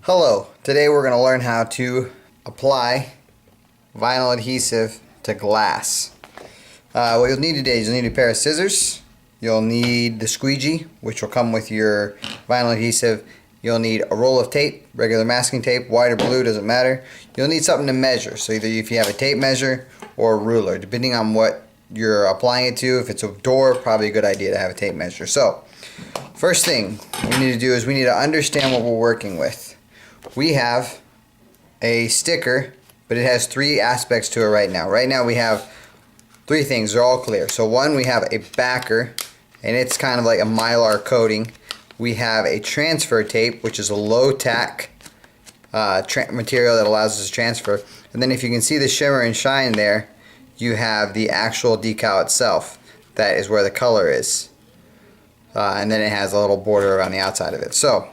Hello, today we're going to learn how to apply vinyl adhesive to glass. What you'll need today is you'll need a pair of scissors, you'll need the squeegee, which will come with your vinyl adhesive, you'll need a roll of tape, regular masking tape, white or blue, doesn't matter. You'll need something to measure, so either if you have a tape measure or a ruler, depending on what you're applying it to. If it's a door, probably a good idea to have a tape measure. So, first thing we need to do is we need to understand what we're working with. We have a sticker, but it has three aspects to it right now. Right now we have three things. They're all clear. So one, we have a backer, and it's kind of like a mylar coating. We have a transfer tape, which is a low tack material that allows us to transfer. And then if you can see the shimmer and shine there, you have the actual decal itself. That is where the color is. And then it has a little border around the outside of it. So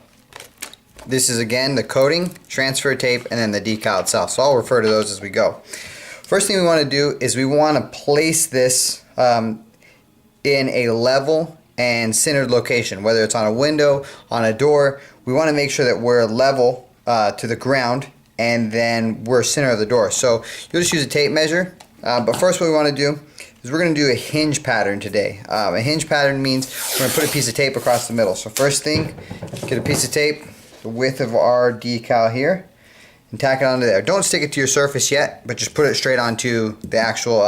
this is again the coating, transfer tape, and then the decal itself. So I'll refer to those as we go. First thing we want to do is we want to place this in a level and centered location, whether it's on a window, on a door. We want to make sure that we're level to the ground, and then we're center of the door. So you'll just use a tape measure. But first what we want to do is we're going to do a hinge pattern today. A hinge pattern means we're going to put a piece of tape across the middle. So first thing, get a piece of tape, the width of our decal here, and tack it onto there. Don't stick it to your surface yet, but just put it straight onto the actual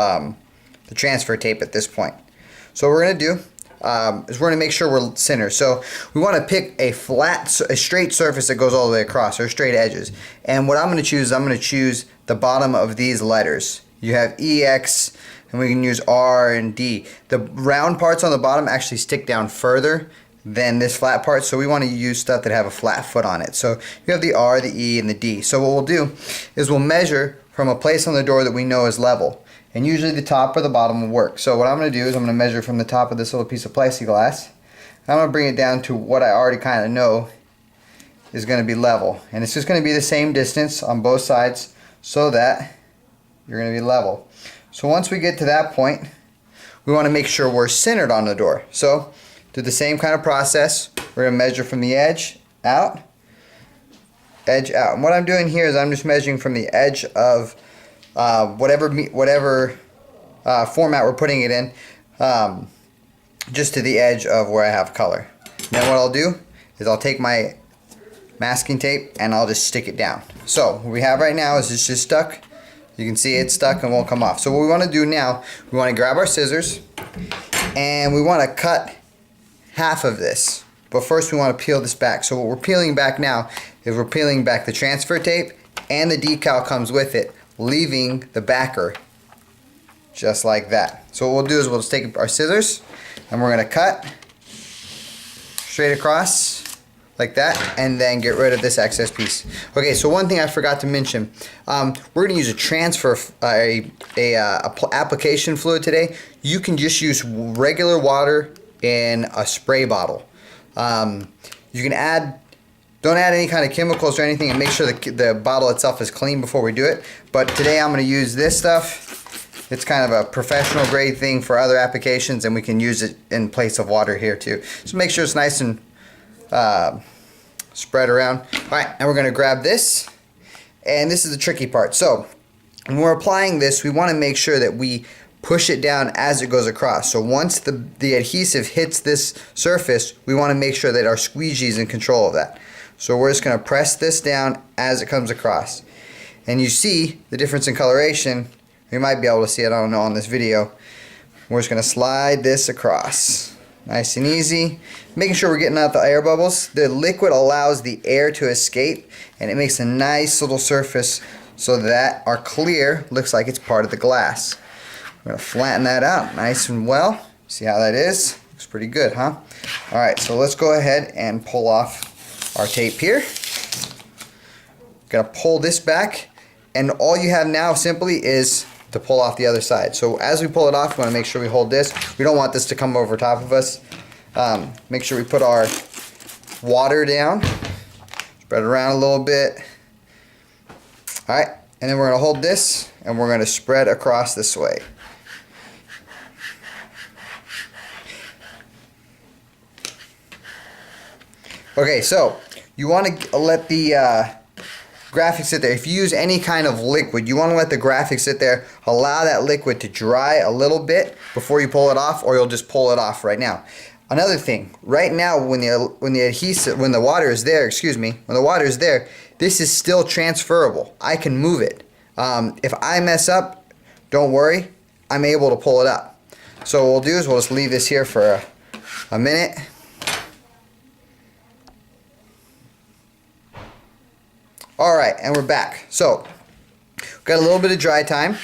the transfer tape at this point. So what we're going to do is we're going to make sure we're centered. So we want to pick a straight surface that goes all the way across, or straight edges. And what I'm going to choose is I'm going to choose the bottom of these letters. You have EX, and we can use R and D. The round parts on the bottom actually stick down further than this flat part, so we want to use stuff that have a flat foot on it. So you have the R, the E, and the D. So what we'll do is we'll measure from a place on the door that we know is level, and usually the top or the bottom will work. So what I'm going to do is I'm going to measure from the top of this little piece of plexiglass. I'm going to bring it down to what I already kind of know is going to be level, and it's just going to be the same distance on both sides so that you're going to be level. So once we get to that point, we want to make sure we're centered on the door. So do the same kind of process. We're going to measure from the edge out, edge out. And what I'm doing here is I'm just measuring from the edge of whatever format we're putting it in, just to the edge of where I have color. Then what I'll do is I'll take my masking tape and I'll just stick it down. So what we have right now is it's just stuck. You can see it's stuck and won't come off. So what we want to do now, we want to grab our scissors and we want to cut half of this. But first we want to peel this back. So what we're peeling back now is we're peeling back the transfer tape, and the decal comes with it, leaving the backer just like that. So what we'll do is we'll just take our scissors and we're going to cut straight across like that, and then get rid of this excess piece. Okay, so one thing I forgot to mention, we're going to use a transfer, application fluid today. You can just use regular water in a spray bottle. You can don't add any kind of chemicals or anything, and make sure the bottle itself is clean before we do it. But today I'm going to use this stuff. It's kind of a professional grade thing for other applications, and we can use it in place of water here too. So make sure it's nice and spread around. Alright, now we're going to grab this, and this is the tricky part. So when we're applying this, we want to make sure that we push it down as it goes across. So once the adhesive hits this surface, we want to make sure that our squeegee is in control of that. So we're just going to press this down as it comes across. And you see the difference in coloration. You might be able to see it, I don't know, on this video. We're just going to slide this across. Nice and easy. Making sure we're getting out the air bubbles. The liquid allows the air to escape, and it makes a nice little surface so that our clear looks like it's part of the glass. We're going to flatten that out nice and well. See how that is? Looks pretty good, huh? Alright, so let's go ahead and pull off our tape here. Going to pull this back, and all you have now simply is to pull off the other side. So as we pull it off, we want to make sure we hold this. We don't want this to come over top of us. Make sure we put our water down, spread it around a little bit. Alright, and then we're going to hold this and we're going to spread across this way. Okay, so you want to let the graphic sit there. If you use any kind of liquid, you want to let the graphic sit there, allow that liquid to dry a little bit before you pull it off, or you'll just pull it off right now. Another thing, right now when the water is there, this is still transferable. I can move it. If I mess up, don't worry, I'm able to pull it up. So what we'll do is we'll just leave this here for a minute. Alright, and we're back. So, we've got a little bit of dry time.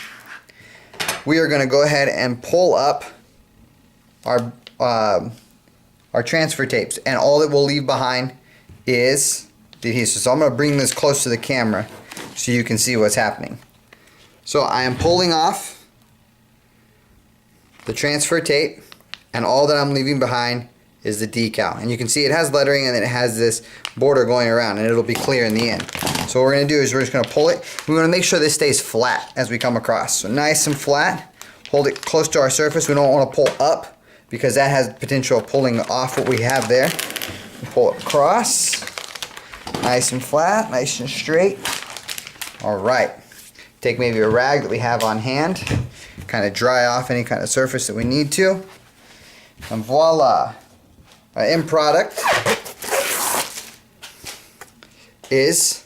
We are going to go ahead and pull up our transfer tapes. And all that we'll leave behind is the adhesive. So I'm going to bring this close to the camera so you can see what's happening. So I am pulling off the transfer tape, and all that I'm leaving behind is the decal. And you can see it has lettering, and then it has this border going around, and it'll be clear in the end. So what we're going to do is we're just going to pull it. We want to make sure this stays flat as we come across. So nice and flat. Hold it close to our surface. We don't want to pull up because that has potential of pulling off what we have there. Pull it across. Nice and flat, nice and straight. Alright. Take maybe a rag that we have on hand. Kind of dry off any kind of surface that we need to. And voila. Our end product is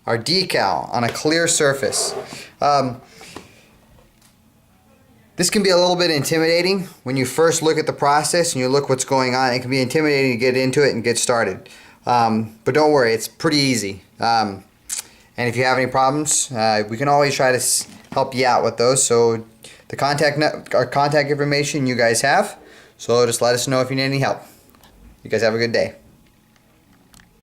our decal on a clear surface. This can be a little bit intimidating when you first look at the process and you look what's going on. It can be intimidating to get into it and get started. But don't worry, it's pretty easy. And if you have any problems, we can always try to help you out with those. So our contact information you guys have. So just let us know if you need any help. You guys have a good day.